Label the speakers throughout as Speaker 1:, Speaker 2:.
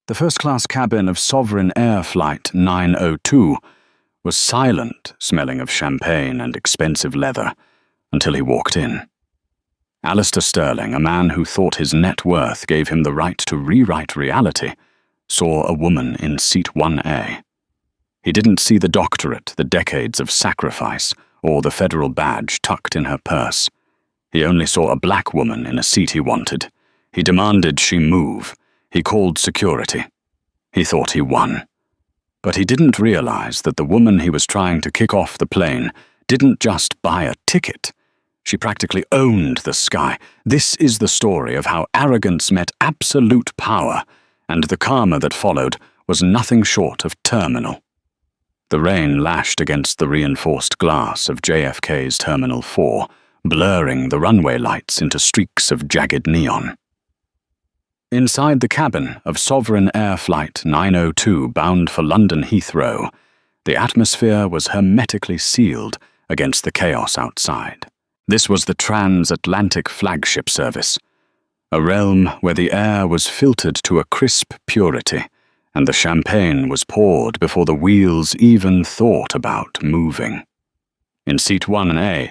Speaker 1: The first-class cabin of Sovereign Air Flight 902 was silent, smelling of champagne and expensive leather, until he walked in. Alistair Sterling, a man who thought his net worth gave him the right to rewrite reality, saw a woman in seat 1A. He didn't see the doctorate, the decades of sacrifice, or the federal badge tucked in her purse. He only saw a black woman in a seat he wanted. He demanded she move. He called security. He thought he won. But he didn't realize that the woman he was trying to kick off the plane didn't just buy a ticket. She practically owned the sky. This is the story of how arrogance met absolute power, and the karma that followed was nothing short of terminal. The rain lashed against the reinforced glass of JFK's Terminal 4, blurring the runway lights into streaks of jagged neon. Inside the cabin of Sovereign Air Flight 902 bound for London Heathrow, the atmosphere was hermetically sealed against the chaos outside. This was the transatlantic flagship service, a realm where the air was filtered to a crisp purity, and the champagne was poured before the wheels even thought about moving. In seat 1A,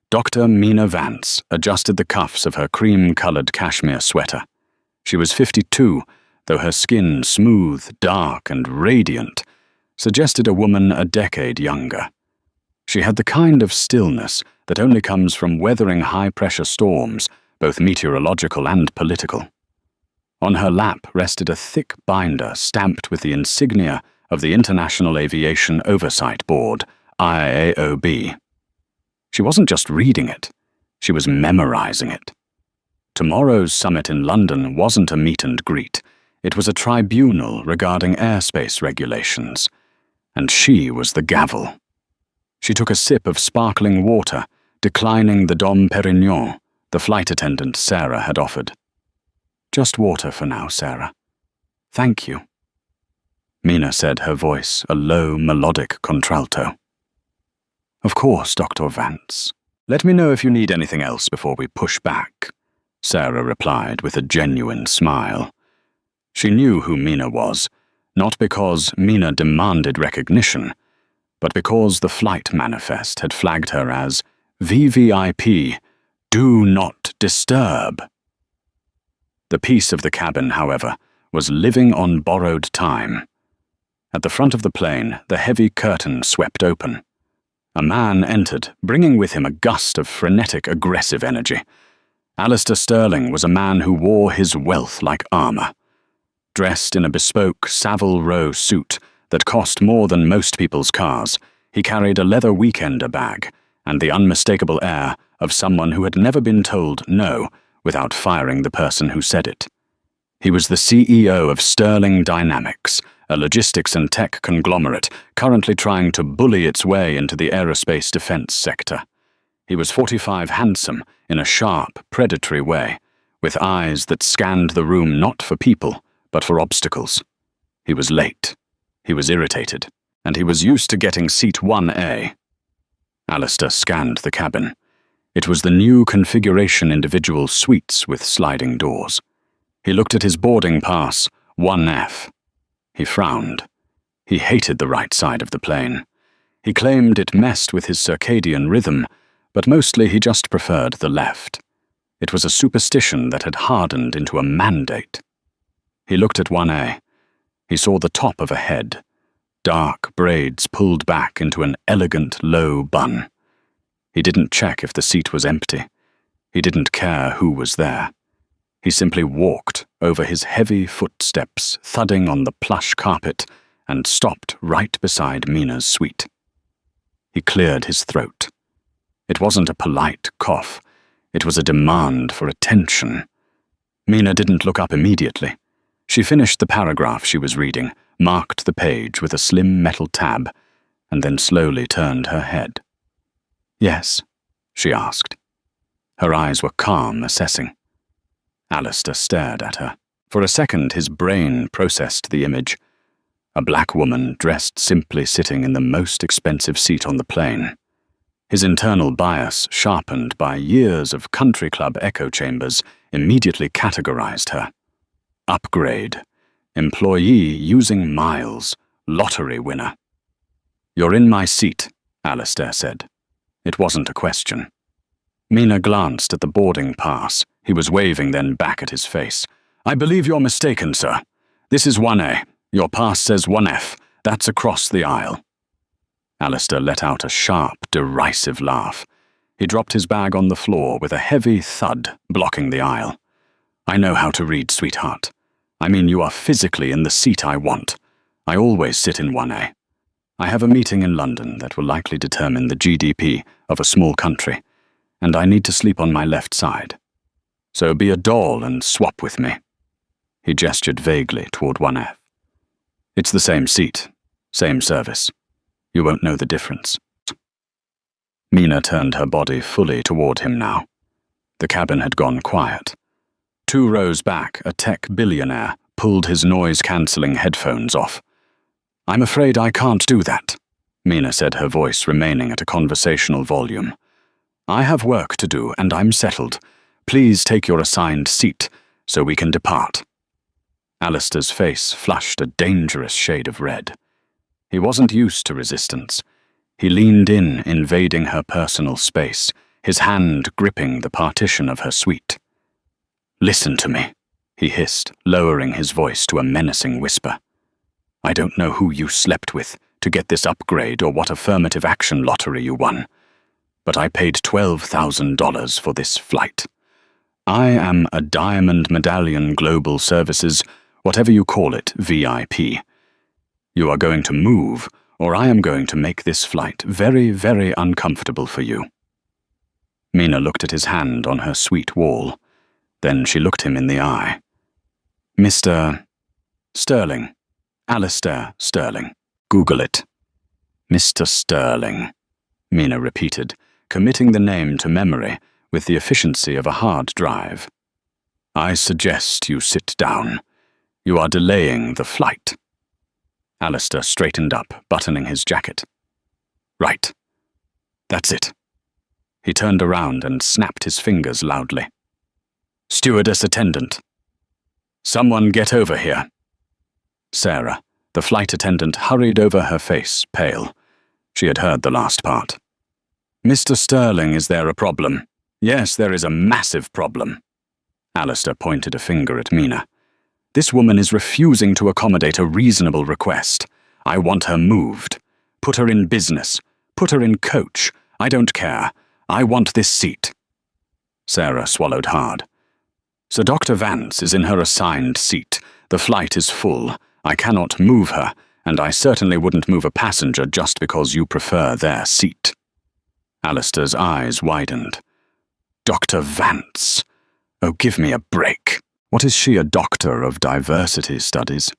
Speaker 1: Dr. Mina Vance adjusted the cuffs of her cream-colored cashmere sweater. She was 52, though her skin, smooth, dark, and radiant, suggested a woman a decade younger. She had the kind of stillness that only comes from weathering high-pressure storms, both meteorological and political. On her lap rested a thick binder stamped with the insignia of the International Aviation Oversight Board, IAOB. She wasn't just reading it, she was memorizing it. Tomorrow's summit in London wasn't a meet and greet. It was a tribunal regarding airspace regulations, and she was the gavel. She took a sip of sparkling water, declining the Dom Perignon the flight attendant Sarah had offered. "Just water for now, Sarah. Thank you." Mina said, her voice a low, melodic contralto. "Of course, Dr. Vance. Let me know if you need anything else before we push back," Sarah replied with a genuine smile. She knew who Mina was, not because Mina demanded recognition, but because the flight manifest had flagged her as VVIP, Do Not Disturb. The peace of the cabin, however, was living on borrowed time. At the front of the plane, the heavy curtain swept open. A man entered, bringing with him a gust of frenetic, aggressive energy. Alistair Sterling was a man who wore his wealth like armor. Dressed in a bespoke Savile Row suit that cost more than most people's cars, he carried a leather weekender bag and the unmistakable air of someone who had never been told no without firing the person who said it. He was the CEO of Sterling Dynamics, a logistics and tech conglomerate currently trying to bully its way into the aerospace defense sector. He was 45, handsome in a sharp, predatory way, with eyes that scanned the room not for people, but for obstacles. He was late, he was irritated, and he was used to getting seat 1A. Alistair scanned the cabin. It was the new configuration individual suites with sliding doors. He looked at his boarding pass, 1F. He frowned. He hated the right side of the plane. He claimed it messed with his circadian rhythm, but mostly he just preferred the left. It was a superstition that had hardened into a mandate. He looked at 1A. He saw the top of a head, dark braids pulled back into an elegant low bun. He didn't check if the seat was empty. He didn't care who was there. He simply walked over his heavy footsteps, thudding on the plush carpet, and stopped right beside Mina's suite. He cleared his throat. It wasn't a polite cough. It was a demand for attention. Mina didn't look up immediately. She finished the paragraph she was reading, marked the page with a slim metal tab, and then slowly turned her head. "Yes?" she asked. Her eyes were calm, assessing. Alistair stared at her. For a second, his brain processed the image. A black woman dressed simply sitting in the most expensive seat on the plane. His internal bias, sharpened by years of country club echo chambers, immediately categorized her. Upgrade. Employee using miles. Lottery winner. "You're in my seat," Alistair said. It wasn't a question. Mina glanced at the boarding pass. He was waving, then back at his face. "I believe you're mistaken, sir. This is 1A. Your pass says 1F. That's across the aisle." Alistair let out a sharp, derisive laugh. He dropped his bag on the floor with a heavy thud, blocking the aisle. "I know how to read, sweetheart. I mean, you are physically in the seat I want. I always sit in 1A. I have a meeting in London that will likely determine the GDP of a small country, and I need to sleep on my left side. So be a doll and swap with me." He gestured vaguely toward 1F. "It's the same seat, same service. You won't know the difference." Mina turned her body fully toward him now. The cabin had gone quiet. 2 rows back, a tech billionaire pulled his noise-cancelling headphones off. "I'm afraid I can't do that," Mina said, her voice remaining at a conversational volume. "I have work to do, and I'm settled. Please take your assigned seat, so we can depart." Alistair's face flushed a dangerous shade of red. He wasn't used to resistance. He leaned in, invading her personal space, his hand gripping the partition of her suite. "Listen to me," he hissed, lowering his voice to a menacing whisper. "I don't know who you slept with to get this upgrade or what affirmative action lottery you won, but I paid $12,000 for this flight. I am a Diamond Medallion Global Services, whatever you call it, VIP. You are going to move, or I am going to make this flight very, very uncomfortable for you." Mina looked at his hand on her suite wall. Then she looked him in the eye. "Mr. Sterling. Alistair Sterling. Google it." "Mr. Sterling," Mina repeated, committing the name to memory with the efficiency of a hard drive. "I suggest you sit down. You are delaying the flight." Alistair straightened up, buttoning his jacket. "Right. That's it." He turned around and snapped his fingers loudly. "Stewardess attendant. Someone get over here." Sarah, the flight attendant, hurried over, her face pale. She had heard the last part. "Mr. Sterling, is there a problem?" "Yes, there is a massive problem." Alistair pointed a finger at Mina. "This woman is refusing to accommodate a reasonable request. I want her moved. Put her in business. Put her in coach. I don't care. I want this seat." Sarah swallowed hard. "Sir Dr. Vance is in her assigned seat. The flight is full. I cannot move her, and I certainly wouldn't move a passenger just because you prefer their seat." Alistair's eyes widened. "Dr. Vance? Oh, give me a break. What is she, a doctor of diversity studies?"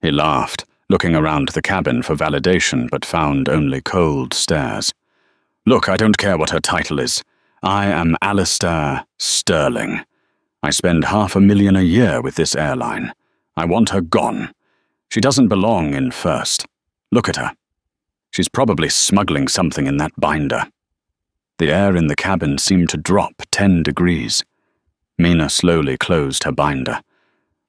Speaker 1: He laughed, looking around the cabin for validation, but found only cold stares. "Look, I don't care what her title is. I am Alistair Sterling. I spend $500,000 a year with this airline. I want her gone. She doesn't belong in first. Look at her. She's probably smuggling something in that binder." The air in the cabin seemed to drop 10 degrees. Mina slowly closed her binder.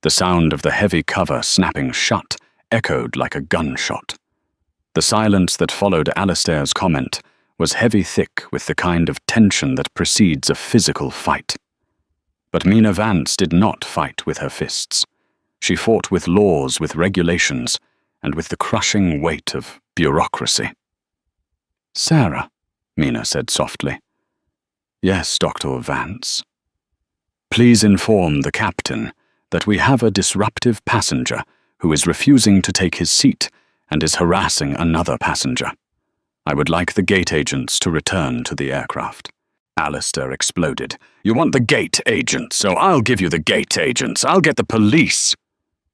Speaker 1: The sound of the heavy cover snapping shut echoed like a gunshot. The silence that followed Alistair's comment was heavy thick with the kind of tension that precedes a physical fight. But Mina Vance did not fight with her fists. She fought with laws, with regulations, and with the crushing weight of bureaucracy. "Sarah," Mina said softly. "Yes, Dr. Vance." "Please inform the captain that we have a disruptive passenger who is refusing to take his seat and is harassing another passenger. I would like the gate agents to return to the aircraft." Alistair exploded. "You want the gate agents, so I'll give you the gate agents. I'll get the police."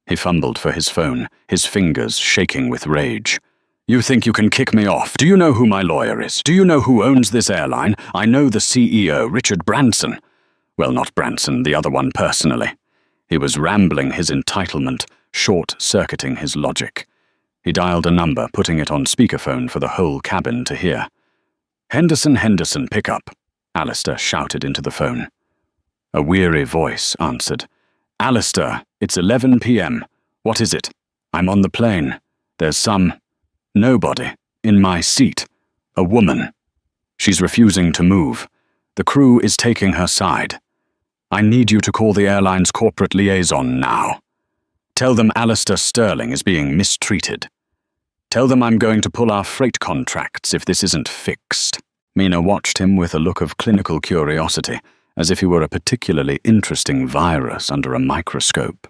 Speaker 1: He fumbled for his phone, his fingers shaking with rage. "You think you can kick me off? Do you know who my lawyer is? Do you know who owns this airline? I know the CEO, Richard Branson. Well, not Branson, the other one personally." He was rambling his entitlement, short-circuiting his logic. He dialed a number, putting it on speakerphone for the whole cabin to hear. Henderson, pick up," Alistair shouted into the phone. A weary voice answered. "Alistair, it's 11 p.m. What is it? I'm on the plane. There's nobody, in my seat. A woman. She's refusing to move. The crew is taking her side. I need you to call the airline's corporate liaison now. Tell them Alistair Sterling is being mistreated. Tell them I'm going to pull our freight contracts if this isn't fixed." Mina watched him with a look of clinical curiosity, as if he were a particularly interesting virus under a microscope.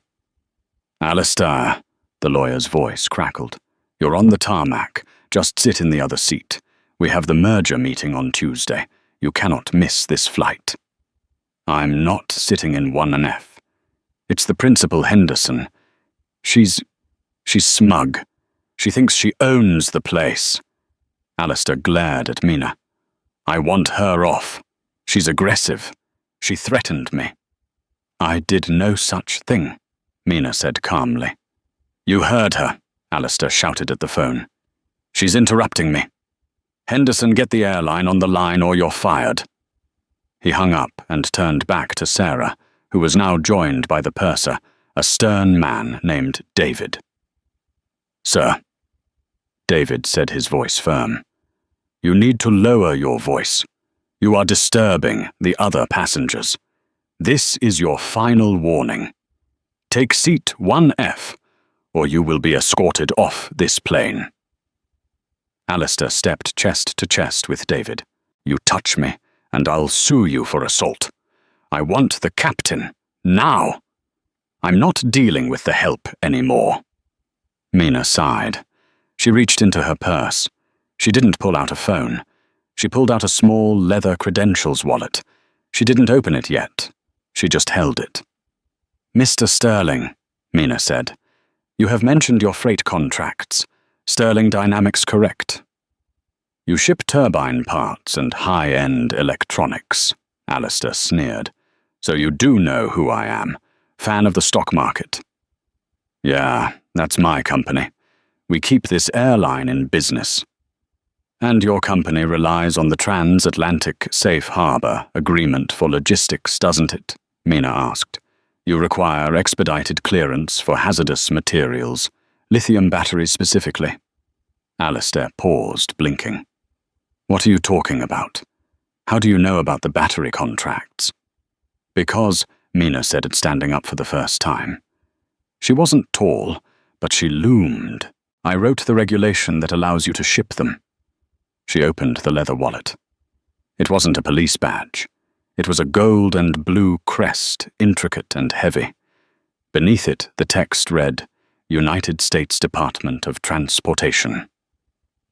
Speaker 1: "Alistair," the lawyer's voice crackled. "You're on the tarmac. Just sit in the other seat. We have the merger meeting on Tuesday. You cannot miss this flight." "I'm not sitting in 1F. It's the Principal Henderson. She's smug. She thinks she owns the place." Alistair glared at Mina. "I want her off. She's aggressive. She threatened me." "I did no such thing," Mina said calmly. "You heard her," Alistair shouted at the phone. "She's interrupting me. Henderson, get the airline on the line or you're fired." He hung up and turned back to Sarah, who was now joined by the purser, a stern man named David. "Sir," David said, his voice firm, "you need to lower your voice. You are disturbing the other passengers. This is your final warning. Take seat 1F, or you will be escorted off this plane." Alistair stepped chest to chest with David. "You touch me, and I'll sue you for assault. I want the captain, now. I'm not dealing with the help anymore." Mina sighed. She reached into her purse. She didn't pull out a phone. She pulled out a small leather credentials wallet. She didn't open it yet. She just held it. "Mr. Sterling," Mina said, "you have mentioned your freight contracts. Sterling Dynamics correct?" "You ship turbine parts and high-end electronics," Alistair sneered. "So you do know who I am. Fan of the stock market." "Yeah, that's my company. We keep this airline in business." "And your company relies on the Transatlantic Safe Harbor Agreement for Logistics, doesn't it?" Mina asked. "You require expedited clearance for hazardous materials, lithium batteries specifically." Alistair paused, blinking. "What are you talking about? How do you know about the battery contracts?" "Because," Mina said it, standing up for the first time. She wasn't tall, but she loomed. "I wrote the regulation that allows you to ship them." She opened the leather wallet. It wasn't a police badge. It was a gold and blue crest, intricate and heavy. Beneath it, the text read, "United States Department of Transportation.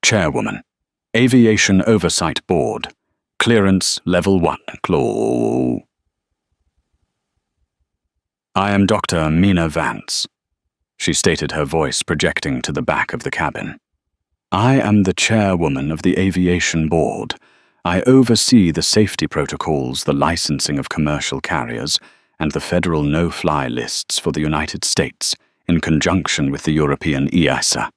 Speaker 1: Chairwoman, Aviation Oversight Board, Clearance Level 1, Claw." "I am Dr. Mina Vance," she stated, her voice projecting to the back of the cabin. "I am the chairwoman of the Aviation Board. I oversee the safety protocols, the licensing of commercial carriers, and the federal no-fly lists for the United States, in conjunction with the European EASA."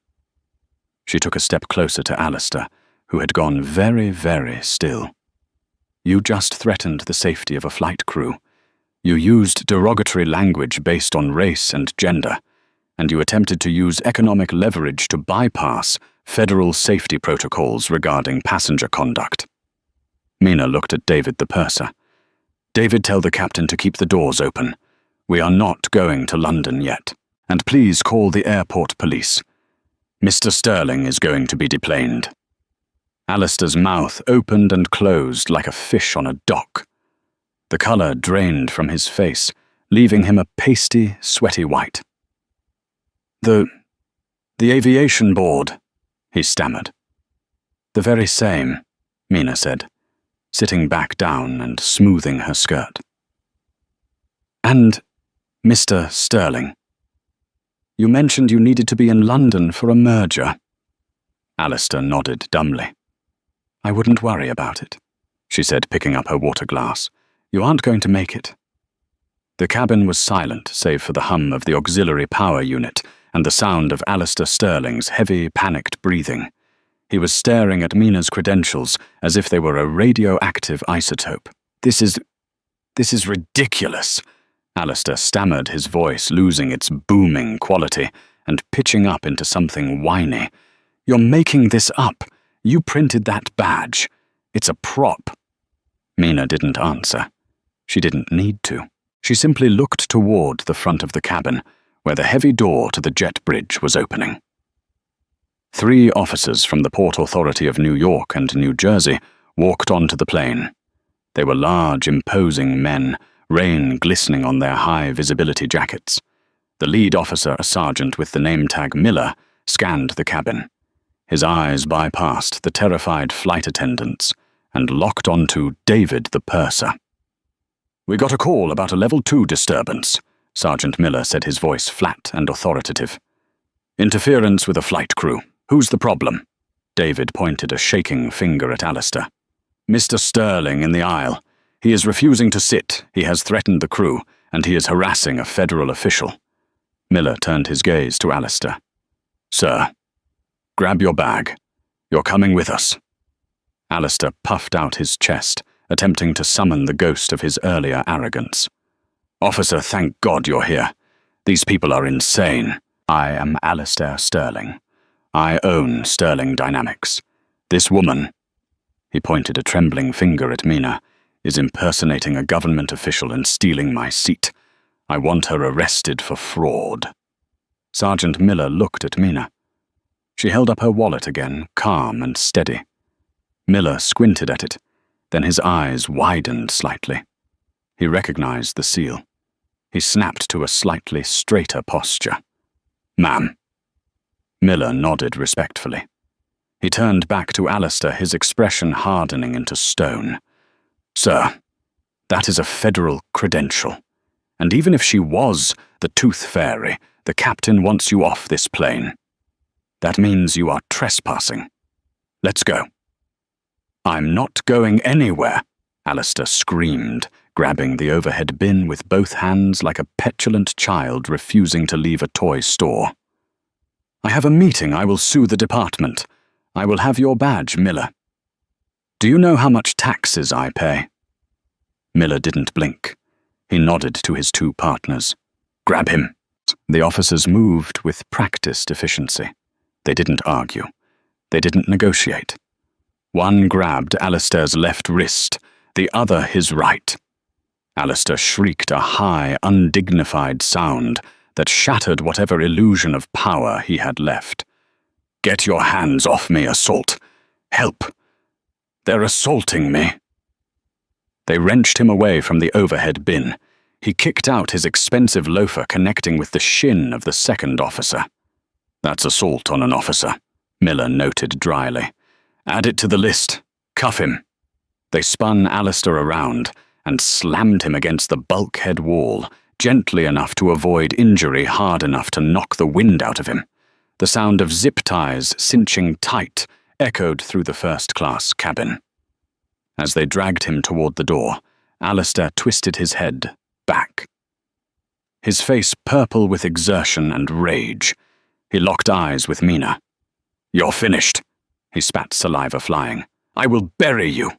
Speaker 1: She took a step closer to Alistair, who had gone very, very still. "You just threatened the safety of a flight crew. You used derogatory language based on race and gender, and you attempted to use economic leverage to bypass federal safety protocols regarding passenger conduct." Mina looked at David the purser. "David, tell the captain to keep the doors open. We are not going to London yet. And please call the airport police. Mr. Sterling is going to be deplaned." Alistair's mouth opened and closed like a fish on a dock. The colour drained from his face, leaving him a pasty, sweaty white. The Aviation Board," he stammered. "The very same," Mina said, sitting back down and smoothing her skirt. "And, Mr. Sterling, you mentioned you needed to be in London for a merger." Alistair nodded dumbly. "I wouldn't worry about it," she said, picking up her water glass. "You aren't going to make it." The cabin was silent, save for the hum of the auxiliary power unit and the sound of Alistair Sterling's heavy, panicked breathing. He was staring at Mina's credentials as if they were a radioactive isotope. This is ridiculous," Alistair stammered, his voice losing its booming quality and pitching up into something whiny. "You're making this up. You printed that badge. It's a prop." Mina didn't answer. She didn't need to. She simply looked toward the front of the cabin, where the heavy door to the jet bridge was opening. 3 officers from the Port Authority of New York and New Jersey walked onto the plane. They were large, imposing men, rain glistening on their high-visibility jackets. The lead officer, a sergeant with the name tag Miller, scanned the cabin. His eyes bypassed the terrified flight attendants and locked onto David the purser. "We got a call about a Level 2 disturbance," Sergeant Miller said, his voice flat and authoritative. "Interference with a flight crew. Who's the problem?" David pointed a shaking finger at Alistair. "Mr. Sterling in the aisle. He is refusing to sit, he has threatened the crew, and he is harassing a federal official." Miller turned his gaze to Alistair. "Sir, grab your bag. You're coming with us." Alistair puffed out his chest, attempting to summon the ghost of his earlier arrogance. "Officer, thank God you're here. These people are insane. I am Alistair Sterling. I own Sterling Dynamics. This woman," he pointed a trembling finger at Mina, "is impersonating a government official and stealing my seat. I want her arrested for fraud." Sergeant Miller looked at Mina. She held up her wallet again, calm and steady. Miller squinted at it, then his eyes widened slightly. He recognized the seal. He snapped to a slightly straighter posture. "Ma'am." Miller nodded respectfully. He turned back to Alistair, his expression hardening into stone. "Sir, that is a federal credential. And even if she was the Tooth Fairy, the captain wants you off this plane. That means you are trespassing. Let's go." "I'm not going anywhere," Alistair screamed, grabbing the overhead bin with both hands like a petulant child refusing to leave a toy store. "I have a meeting. I will sue the department. I will have your badge, Miller. Do you know how much taxes I pay?" Miller didn't blink. He nodded to his 2 partners. "Grab him." The officers moved with practiced efficiency. They didn't argue. They didn't negotiate. One grabbed Alistair's left wrist, the other his right. Alistair shrieked a high, undignified sound that shattered whatever illusion of power he had left. "Get your hands off me, assault! Help! They're assaulting me!" They wrenched him away from the overhead bin. He kicked out his expensive loafer, connecting with the shin of the second officer. "That's assault on an officer," Miller noted dryly. "Add it to the list. Cuff him." They spun Alistair around and slammed him against the bulkhead wall, gently enough to avoid injury, hard enough to knock the wind out of him. The sound of zip ties cinching tight echoed through the first-class cabin. As they dragged him toward the door, Alistair twisted his head back. His face purple with exertion and rage. He locked eyes with Mina. "You're finished," he spat, saliva flying. "I will bury you.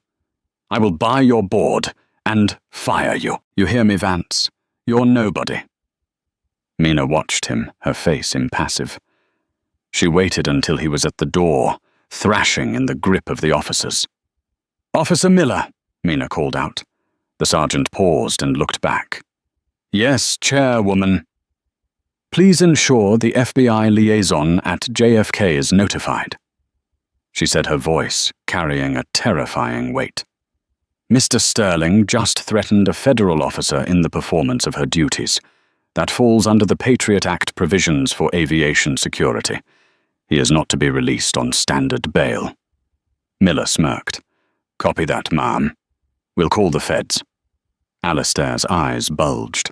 Speaker 1: I will buy your board and fire you. You hear me, Vance? You're nobody." Mina watched him, her face impassive. She waited until he was at the door, thrashing in the grip of the officers. "Officer Miller," Mina called out. The sergeant paused and looked back. "Yes, Chairwoman." "Please ensure the FBI liaison at JFK is notified," she said, her voice carrying a terrifying weight. "Mr. Sterling just threatened a federal officer in the performance of her duties. That falls under the Patriot Act provisions for aviation security. He is not to be released on standard bail." Miller smirked. "Copy that, ma'am. We'll call the feds." Alistair's eyes bulged.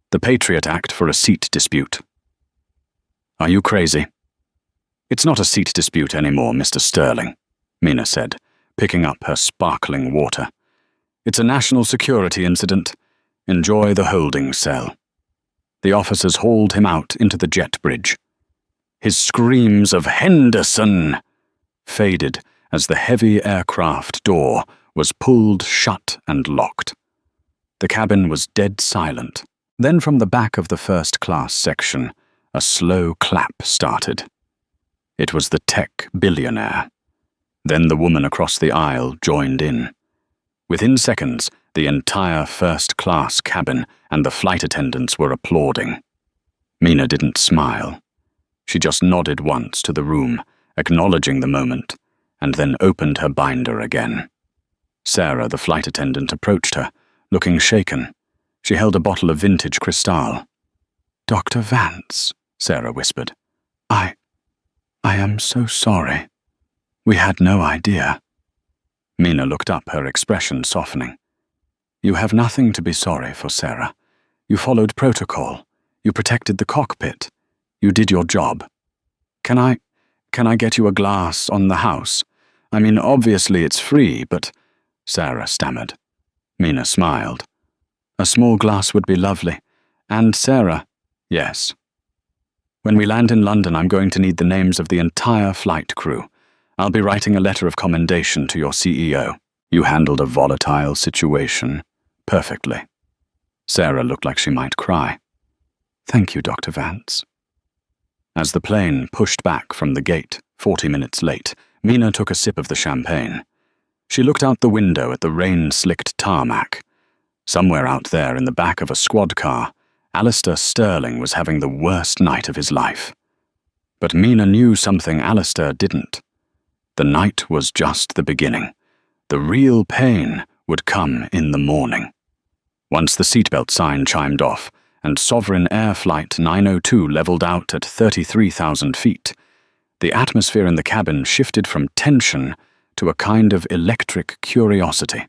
Speaker 1: "The Patriot Act for a seat dispute." "Are you crazy?" "It's not a seat dispute anymore, Mr. Sterling," Mina said, picking up her sparkling water. "It's a national security incident. Enjoy the holding cell." The officers hauled him out into the jet bridge. His screams of "Henderson!" faded as the heavy aircraft door was pulled shut and locked. The cabin was dead silent. Then from the back of the first-class section, a slow clap started. It was the tech billionaire. Then the woman across the aisle joined in. Within seconds, the entire first-class cabin and the flight attendants were applauding. Mina didn't smile. She just nodded once to the room, acknowledging the moment, and then opened her binder again. Sarah, the flight attendant, approached her, looking shaken. She held a bottle of vintage Cristal. "Dr. Vance," Sarah whispered. I am so sorry. We had no idea." Mina looked up, her expression softening. "You have nothing to be sorry for, Sarah. You followed protocol. You protected the cockpit. You did your job. Can I get you a glass on the house? I mean, obviously it's free, but—" Sarah stammered. Mina smiled. "A small glass would be lovely. And Sarah—" "Yes. When we land in London, I'm going to need the names of the entire flight crew. I'll be writing a letter of commendation to your CEO. You handled a volatile situation perfectly." Sarah looked like she might cry. "Thank you, Dr. Vance." As the plane pushed back from the gate, 40 minutes late, Mina took a sip of the champagne. She looked out the window at the rain-slicked tarmac. Somewhere out there in the back of a squad car, Alistair Sterling was having the worst night of his life. But Mina knew something Alistair didn't. The night was just the beginning. The real pain would come in the morning. Once the seatbelt sign chimed off, and Sovereign Air Flight 902 leveled out at 33,000 feet, the atmosphere in the cabin shifted from tension to a kind of electric curiosity.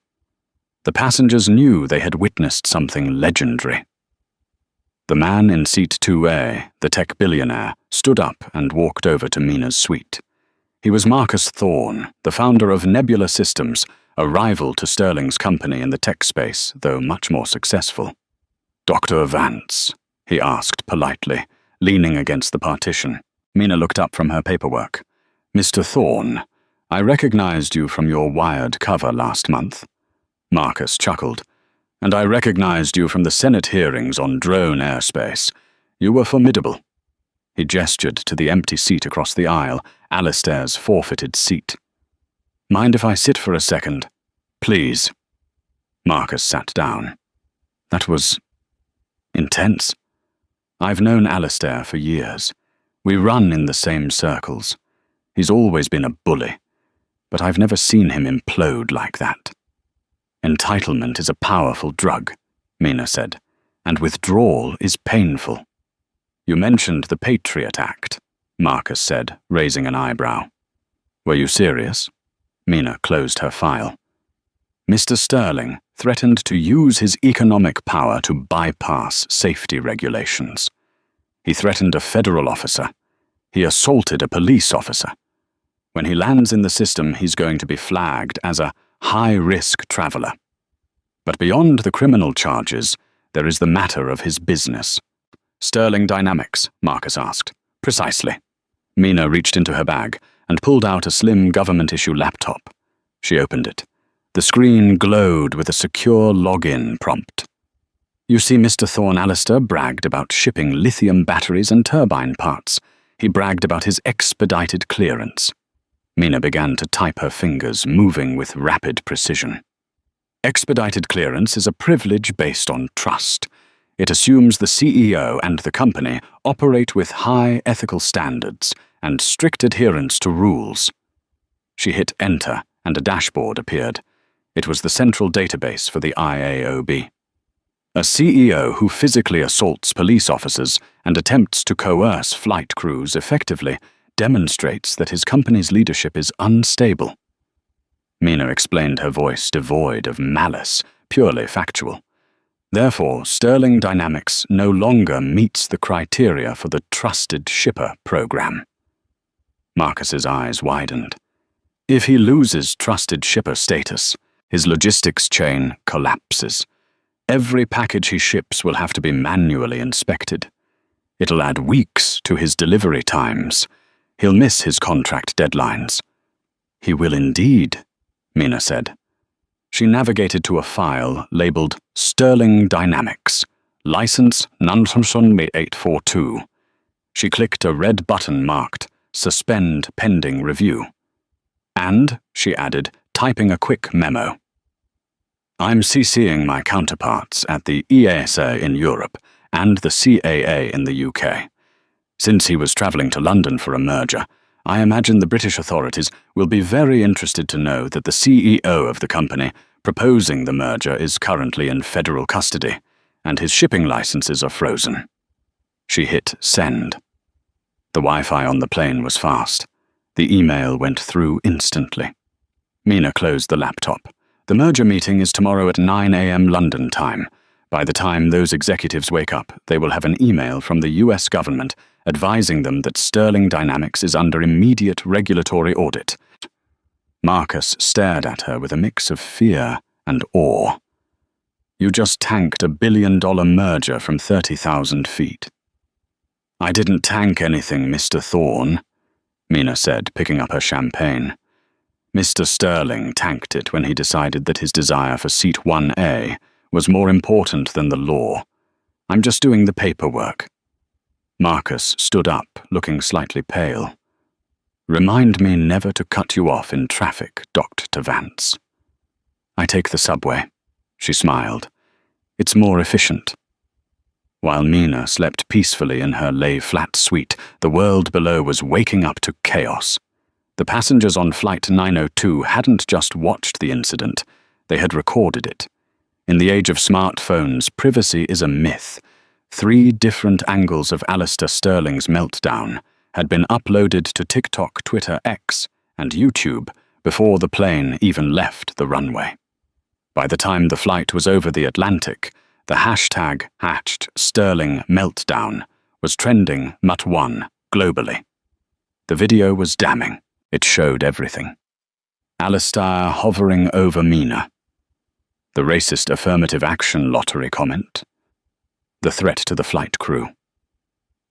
Speaker 1: The passengers knew they had witnessed something legendary. The man in seat 2A, the tech billionaire, stood up and walked over to Mina's suite. He was Marcus Thorne, the founder of Nebula Systems, a rival to Sterling's company in the tech space, though much more successful. "Dr. Vance," he asked politely, leaning against the partition. Mina looked up from her paperwork. "Mr. Thorne, I recognized you from your Wired cover last month." Marcus chuckled. "And I recognized you from the Senate hearings on drone airspace. You were formidable." He gestured to the empty seat across the aisle, Alistair's forfeited seat. "Mind if I sit for a second?" "Please." Marcus sat down. "That was intense. I've known Alistair for years. We run in the same circles. He's always been a bully, but I've never seen him implode like that." "Entitlement is a powerful drug," Mina said, "and withdrawal is painful." "You mentioned the Patriot Act," Marcus said, raising an eyebrow. "Were you serious?" Mina closed her file. "Mr. Sterling threatened to use his economic power to bypass safety regulations. He threatened a federal officer. He assaulted a police officer. When he lands in the system, he's going to be flagged as a high-risk traveler. But beyond the criminal charges, there is the matter of his business." "Sterling Dynamics?" Marcus asked. "Precisely." Mina reached into her bag and pulled out a slim government-issue laptop. She opened it. The screen glowed with a secure login prompt. "You see, Mr. Thorne, Alistair bragged about shipping lithium batteries and turbine parts. He bragged about his expedited clearance." Mina began to type her fingers, moving with rapid precision. "Expedited clearance is a privilege based on trust. It assumes the CEO and the company operate with high ethical standards and strict adherence to rules." She hit enter, and a dashboard appeared. It was the central database for the IAOB. "A CEO who physically assaults police officers and attempts to coerce flight crews effectively demonstrates that his company's leadership is unstable." Mina explained, her voice devoid of malice, purely factual. "Therefore, Sterling Dynamics no longer meets the criteria for the Trusted Shipper program." Marcus's eyes widened. "If he loses Trusted Shipper status, his logistics chain collapses. Every package he ships will have to be manually inspected. It'll add weeks to his delivery times. He'll miss his contract deadlines." "He will indeed," Mina said. She navigated to a file labeled Sterling Dynamics, License Nansamson 842. She clicked a red button marked Suspend Pending Review. And, she added, typing a quick memo. I'm CCing my counterparts at the EASA in Europe and the CAA in the UK. Since he was travelling to London for a merger, I imagine the British authorities will be very interested to know that the CEO of the company proposing the merger is currently in federal custody, and his shipping licenses are frozen. She hit send. The Wi-Fi on the plane was fast. The email went through instantly. Mina closed the laptop. The merger meeting is tomorrow at 9 a.m. London time. By the time those executives wake up, they will have an email from the US government advising them that Sterling Dynamics is under immediate regulatory audit. Marcus stared at her with a mix of fear and awe. You just tanked a billion-dollar merger from 30,000 feet. I didn't tank anything, Mr. Thorne, Mina said, picking up her champagne. Mr. Sterling tanked it when he decided that his desire for Seat 1A was more important than the law. I'm just doing the paperwork. Marcus stood up, looking slightly pale. Remind me never to cut you off in traffic, Dr. Vance. I take the subway, she smiled. It's more efficient. While Mina slept peacefully in her lay-flat suite, the world below was waking up to chaos. The passengers on Flight 902 hadn't just watched the incident, they had recorded it. In the age of smartphones, privacy is a myth. 3 different angles of Alistair Sterling's meltdown had been uploaded to TikTok, Twitter, X, and YouTube before the plane even left the runway. By the time the flight was over the Atlantic, the hashtag #SterlingMeltdown was trending #1 globally. The video was damning. It showed everything. Alistair hovering over Mina. The racist affirmative action lottery comment. The threat to the flight crew.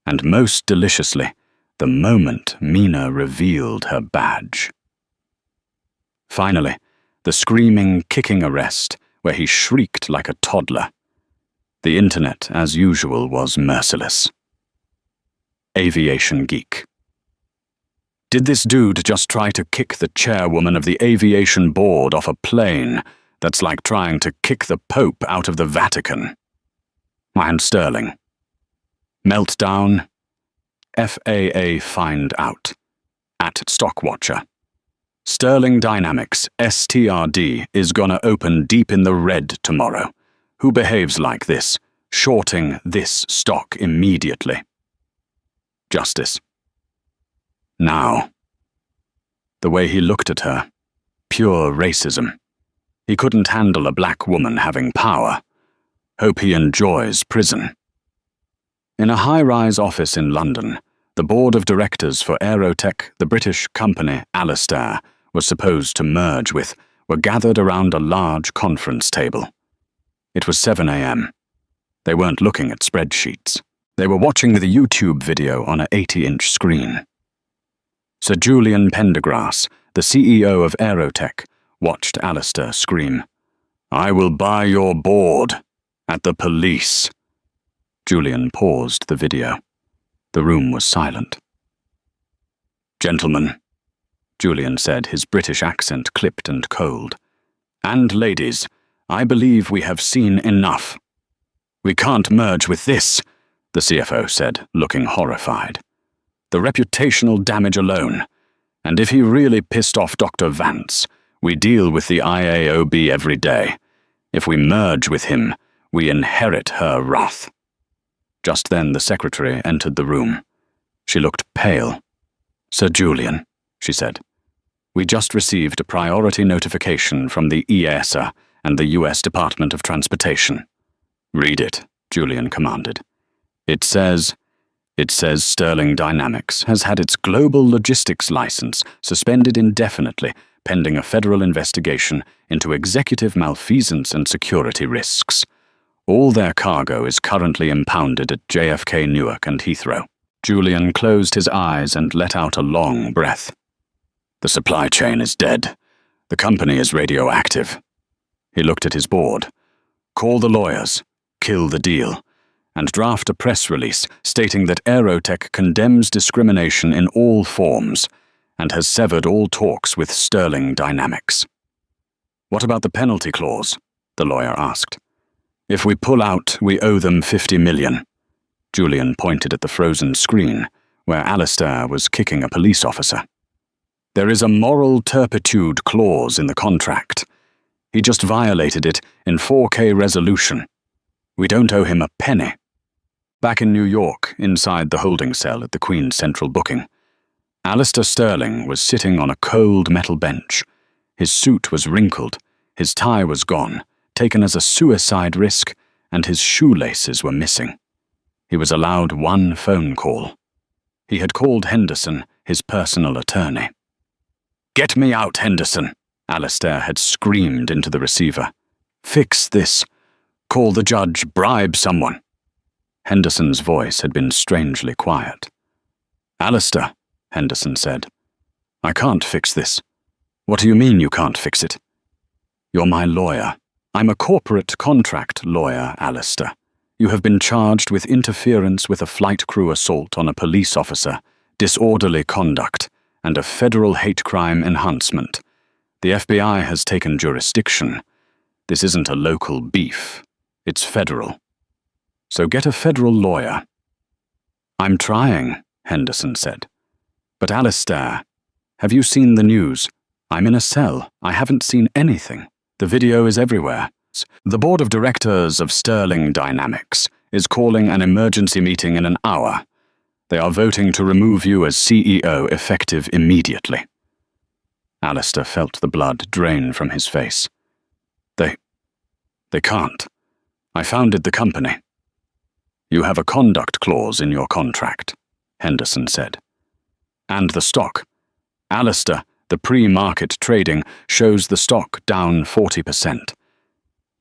Speaker 1: And most deliciously, the moment Mina revealed her badge. Finally, the screaming, kicking arrest, where he shrieked like a toddler. The internet, as usual, was merciless. Aviation Geek. Did this dude just try to kick the chairwoman of the Aviation Board off a plane that's like trying to kick the Pope out of the Vatican? And Sterling. Meltdown. FAA find out. At Stockwatcher. Sterling Dynamics, STRD, is gonna open deep in the red tomorrow. Who behaves like this, shorting this stock immediately? Justice. Now. The way he looked at her. Pure racism. He couldn't handle a black woman having power. Hope he enjoys prison. In a high-rise office in London, the board of directors for Aerotech, the British company Alistair was supposed to merge with, were gathered around a large conference table. It was 7 a.m. They weren't looking at spreadsheets. They were watching the YouTube video on an 80-inch screen. Sir Julian Pendergrass, the CEO of Aerotech, watched Alistair scream, "I will buy your board at the police." Julian paused the video. The room was silent. "Gentlemen," Julian said, his British accent clipped and cold, "and ladies, I believe we have seen enough." "We can't merge with this," the CFO said, looking horrified. "The reputational damage alone. And if he really pissed off Dr. Vance, we deal with the IAOB every day. If we merge with him, we inherit her wrath." Just then the secretary entered the room. She looked pale. "Sir Julian," she said, "we just received a priority notification from the EASA and the US Department of Transportation." "Read it," Julian commanded. It says Sterling Dynamics has had its global logistics license suspended indefinitely pending a federal investigation into executive malfeasance and security risks. All their cargo is currently impounded at JFK Newark and Heathrow." Julian closed his eyes and let out a long breath. "The supply chain is dead. The company is radioactive." He looked at his board. "Call the lawyers. Kill the deal. and draft a press release stating that Aerotech condemns discrimination in all forms and has severed all talks with Sterling Dynamics. What about the penalty clause? The lawyer asked. If we pull out, we owe them $50 million. Julian pointed at the frozen screen, where Alistair was kicking a police officer. There is a moral turpitude clause in the contract. He just violated it in 4K resolution. We don't owe him a penny. Back in New York, inside the holding cell at the Queen's Central Booking, Alistair Sterling was sitting on a cold metal bench. His suit was wrinkled, his tie was gone, taken as a suicide risk, and his shoelaces were missing. He was allowed one phone call. He had called Henderson, his personal attorney. "Get me out, Henderson," Alistair had screamed into the receiver. "Fix this. Call the judge, bribe someone." Henderson's voice had been strangely quiet. "Alistair," Henderson said, "I can't fix this." "What do you mean you can't fix it?" "You're my lawyer. I'm a corporate contract lawyer, Alistair. You have been charged with interference with a flight crew assault on a police officer, disorderly conduct, and a federal hate crime enhancement. The FBI has taken jurisdiction. This isn't a local beef. It's federal. So get a federal lawyer." "I'm trying," Henderson said. "But Alistair, have you seen the news? I'm in a cell. I haven't seen anything. The video is everywhere. The board of directors of Sterling Dynamics is calling an emergency meeting in an hour. They are voting to remove you as CEO effective immediately." Alistair felt the blood drain from his face. They can't. I founded the company." "You have a conduct clause in your contract," Henderson said. "And the stock. Alistair, the pre-market trading shows the stock down 40%.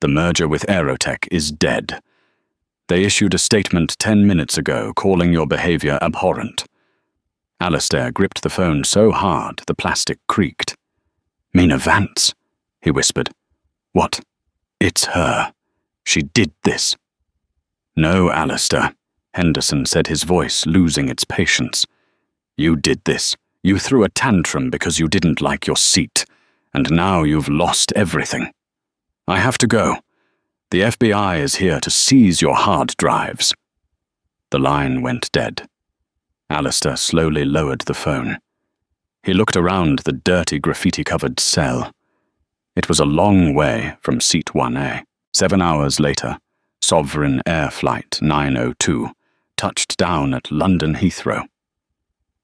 Speaker 1: The merger with Aerotech is dead. They issued a statement 10 minutes ago calling your behavior abhorrent." Alistair gripped the phone so hard the plastic creaked. "Mina Vance," he whispered. "What? It's her. She did this." "No, Alistair," Henderson said, his voice losing its patience. "You did this. You threw a tantrum because you didn't like your seat, and now you've lost everything. I have to go. The FBI is here to seize your hard drives." The line went dead. Alistair slowly lowered the phone. He looked around the dirty graffiti-covered cell. It was a long way from Seat 1A. 7 hours later, Sovereign Air Flight 902 touched down at London Heathrow.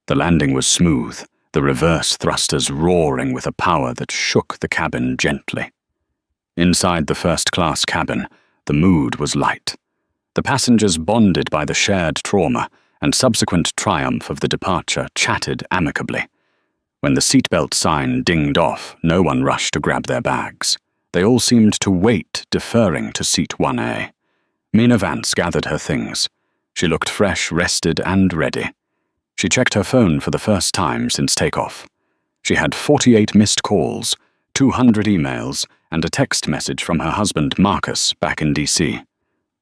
Speaker 1: The landing was smooth, the reverse thrusters roaring with a power that shook the cabin gently. Inside the first-class cabin, the mood was light. The passengers, bonded by the shared trauma and subsequent triumph of the departure, chatted amicably. When the seatbelt sign dinged off, no one rushed to grab their bags. They all seemed to wait, deferring to Seat 1A. Mina Vance gathered her things. She looked fresh, rested, and ready. She checked her phone for the first time since takeoff. She had 48 missed calls, 200 emails, and a text message from her husband Marcus back in DC.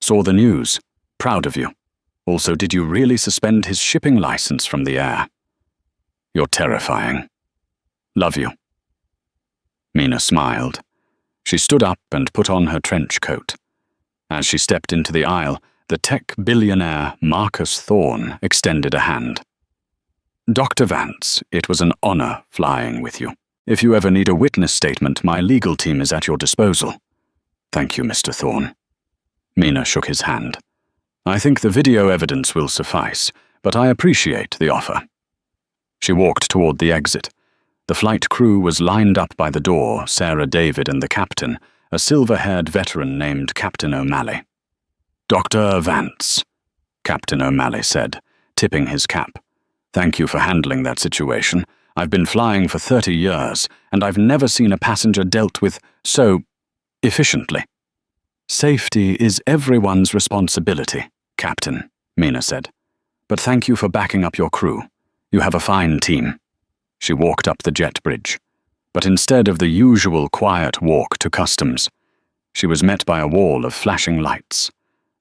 Speaker 1: "Saw the news. Proud of you. Also, did you really suspend his shipping license from the air? You're terrifying. Love you." Mina smiled. She stood up and put on her trench coat. As she stepped into the aisle, the tech billionaire Marcus Thorne extended a hand. "Dr. Vance, it was an honor flying with you. If you ever need a witness statement, my legal team is at your disposal." "Thank you, Mr. Thorne." Mina shook his hand. "I think the video evidence will suffice, but I appreciate the offer." She walked toward the exit. The flight crew was lined up by the door, Sarah David and the captain, a silver-haired veteran named Captain O'Malley. "Dr. Vance," Captain O'Malley said, tipping his cap. "Thank you for handling that situation. I've been flying for 30 years, and I've never seen a passenger dealt with so efficiently." "Safety is everyone's responsibility, Captain," Mina said. "But thank you for backing up your crew. You have a fine team." She walked up the jet bridge. But instead of the usual quiet walk to customs, she was met by a wall of flashing lights.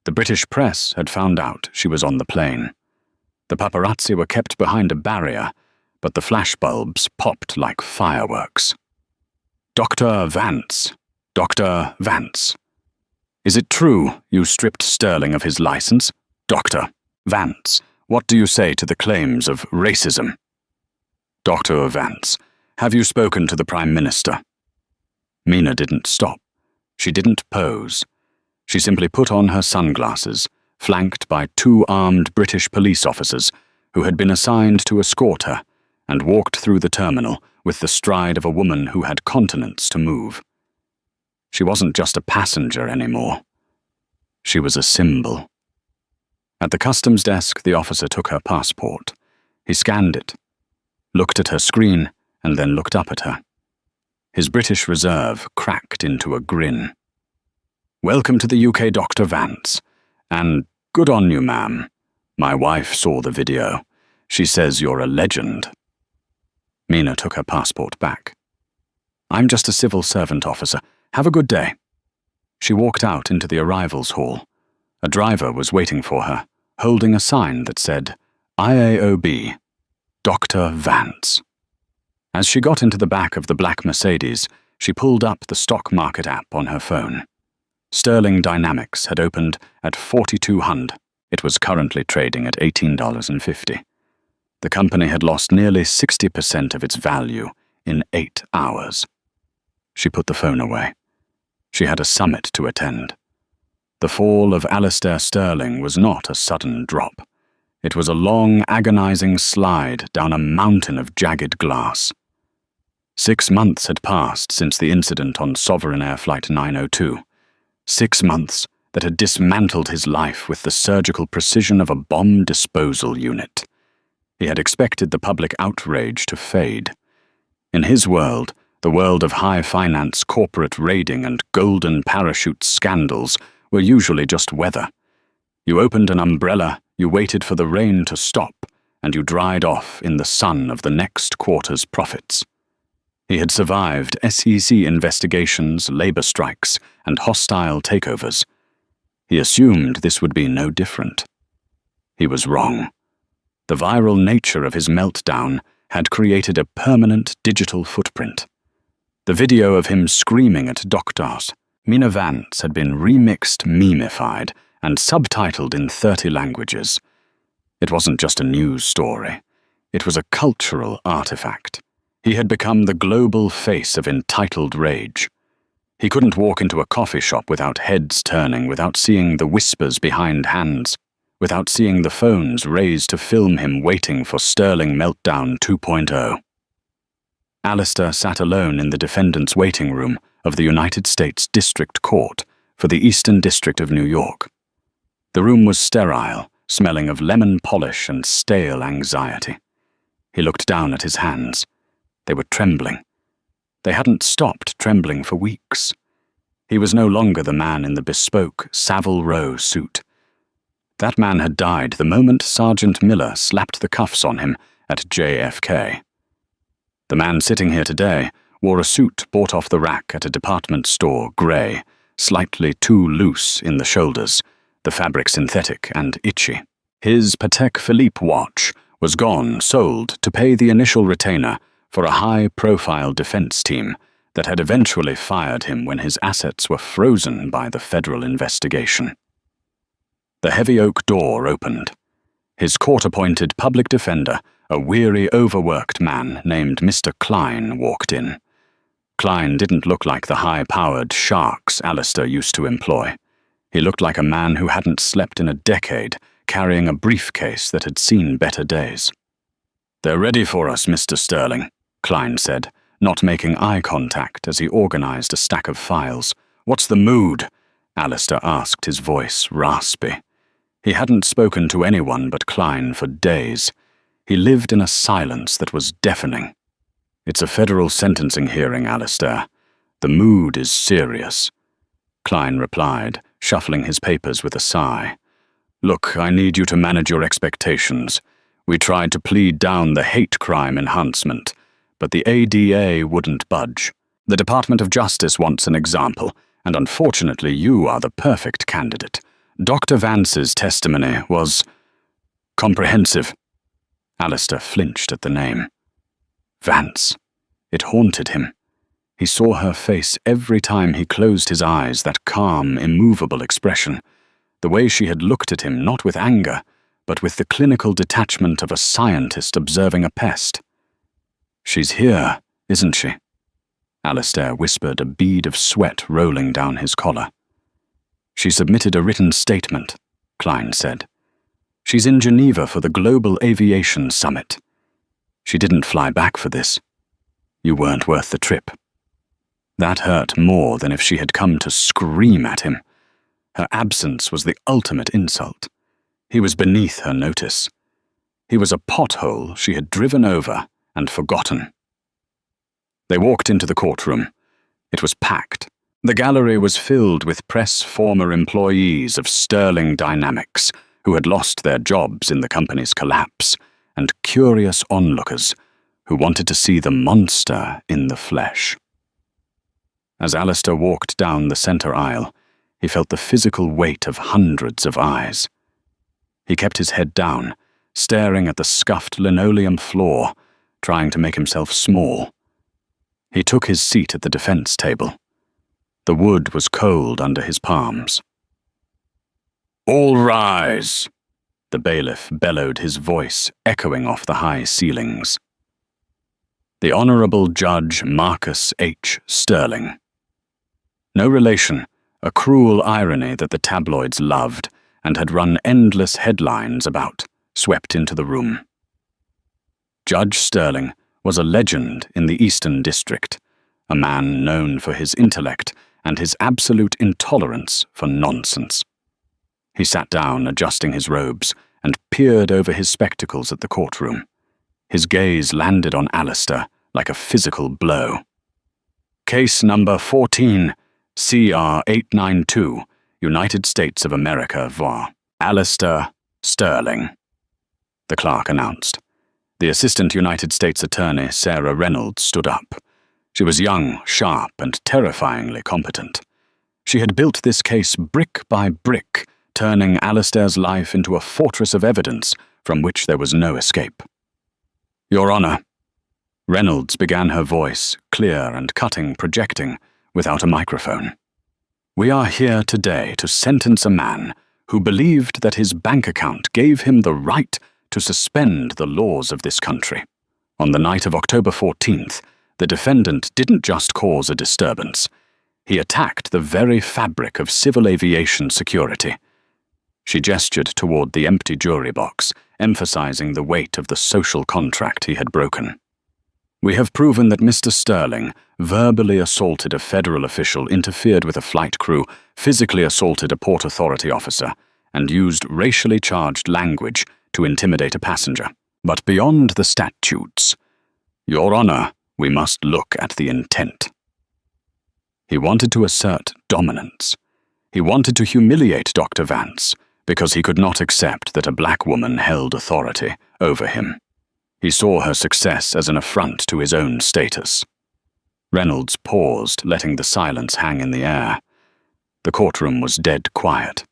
Speaker 1: The British press had found out she was on the plane. The paparazzi were kept behind a barrier, but the flashbulbs popped like fireworks. "Dr. Vance. Dr. Vance. Is it true you stripped Sterling of his license? Dr. Vance, what do you say to the claims of racism? Dr. Vance, have you spoken to the Prime Minister?" Mina didn't stop. She didn't pose. She simply put on her sunglasses, flanked by 2 armed British police officers who had been assigned to escort her, and walked through the terminal with the stride of a woman who had continents to move. She wasn't just a passenger anymore. She was a symbol. At the customs desk, the officer took her passport. He scanned it, looked at her screen, and then looked up at her. His British reserve cracked into a grin. "Welcome to the UK, Dr. Vance. And good on you, ma'am. My wife saw the video. She says you're a legend." Mina took her passport back. "I'm just a civil servant, officer. Have a good day." She walked out into the arrivals hall. A driver was waiting for her, holding a sign that said, IAOB, Dr. Vance. As she got into the back of the black Mercedes, she pulled up the stock market app on her phone. Sterling Dynamics had opened at 4,200. It was currently trading at $18.50. The company had lost nearly 60% of its value in 8 hours. She put the phone away. She had a summit to attend. The fall of Alistair Sterling was not a sudden drop. It was a long, agonizing slide down a mountain of jagged glass. 6 months had passed since the incident on Sovereign Air Flight 902. 6 months that had dismantled his life with the surgical precision of a bomb disposal unit. He had expected the public outrage to fade. In his world, the world of high-finance corporate raiding and golden parachute scandals were usually just weather. You opened an umbrella, you waited for the rain to stop, and you dried off in the sun of the next quarter's profits. He had survived SEC investigations, labor strikes, and hostile takeovers. He assumed this would be no different. He was wrong. The viral nature of his meltdown had created a permanent digital footprint. The video of him screaming at doctors, Mina Vance, had been remixed, memified, and subtitled in 30 languages. It wasn't just a news story. It was a cultural artifact. He had become the global face of entitled rage. He couldn't walk into a coffee shop without heads turning, without seeing the whispers behind hands, without seeing the phones raised to film him waiting for Sterling Meltdown 2.0. Alistair sat alone in the defendant's waiting room of the United States District Court for the Eastern District of New York. The room was sterile, smelling of lemon polish and stale anxiety. He looked down at his hands. They were trembling. They hadn't stopped trembling for weeks. He was no longer the man in the bespoke Savile Row suit. That man had died the moment Sergeant Miller slapped the cuffs on him at JFK. The man sitting here today wore a suit bought off the rack at a department store, grey, slightly too loose in the shoulders, the fabric synthetic and itchy. His Patek Philippe watch was gone, sold to pay the initial retainer for a high-profile defense team that had eventually fired him when his assets were frozen by the federal investigation. The heavy oak door opened. His court-appointed public defender, a weary, overworked man named Mr. Klein, walked in. Klein didn't look like the high-powered sharks Alistair used to employ. He looked like a man who hadn't slept in a decade, carrying a briefcase that had seen better days. "They're ready for us, Mr. Sterling," Klein said, not making eye contact as he organized a stack of files. "What's the mood?" Alistair asked, his voice raspy. He hadn't spoken to anyone but Klein for days. He lived in a silence that was deafening. "It's a federal sentencing hearing, Alistair. The mood is serious," Klein replied, shuffling his papers with a sigh. "Look, I need you to manage your expectations. We tried to plead down the hate crime enhancement, but the ADA wouldn't budge. The Department of Justice wants an example, and unfortunately you are the perfect candidate. Dr. Vance's testimony was comprehensive. Alistair flinched at the name. Vance. It haunted him. He saw her face every time he closed his eyes, that calm, immovable expression, the way she had looked at him not with anger, but with the clinical detachment of a scientist observing a pest. "She's here, isn't she?" Alistair whispered, a bead of sweat rolling down his collar. "She submitted a written statement," Klein said. "She's in Geneva for the Global Aviation Summit. She didn't fly back for this. You weren't worth the trip." That hurt more than if she had come to scream at him. Her absence was the ultimate insult. He was beneath her notice. He was a pothole she had driven over and forgotten. They walked into the courtroom. It was packed. The gallery was filled with press former employees of Sterling Dynamics who had lost their jobs in the company's collapse, and curious onlookers who wanted to see the monster in the flesh. As Alistair walked down the center aisle, he felt the physical weight of hundreds of eyes. He kept his head down, staring at the scuffed linoleum floor, trying to make himself small. He took his seat at the defense table. The wood was cold under his palms. "All rise!" The bailiff bellowed, his voice echoing off the high ceilings. The Honorable Judge Marcus H. Sterling. No relation, a cruel irony that the tabloids loved and had run endless headlines about, swept into the room. Judge Sterling was a legend in the Eastern District, a man known for his intellect and his absolute intolerance for nonsense. He sat down, adjusting his robes, and peered over his spectacles at the courtroom. His gaze landed on Alistair like a physical blow. "Case number 14, CR 892, United States of America, var. Alistair Sterling," the clerk announced. The Assistant United States Attorney, Sarah Reynolds, stood up. She was young, sharp, and terrifyingly competent. She had built this case brick by brick, turning Alistair's life into a fortress of evidence from which there was no escape. "Your Honor," Reynolds began, her voice clear and cutting, projecting, without a microphone. "We are here today to sentence a man who believed that his bank account gave him the right to suspend the laws of this country. On the night of October 14th, the defendant didn't just cause a disturbance. He attacked the very fabric of civil aviation security." She gestured toward the empty jury box, emphasizing the weight of the social contract he had broken. "We have proven that Mr. Sterling verbally assaulted a federal official, interfered with a flight crew, physically assaulted a Port Authority officer, and used racially charged language to intimidate a passenger. But beyond the statutes, Your Honor, we must look at the intent." He wanted to assert dominance. He wanted to humiliate Dr. Vance, because he could not accept that a black woman held authority over him. He saw her success as an affront to his own status. Reynolds paused, letting the silence hang in the air. The courtroom was dead quiet.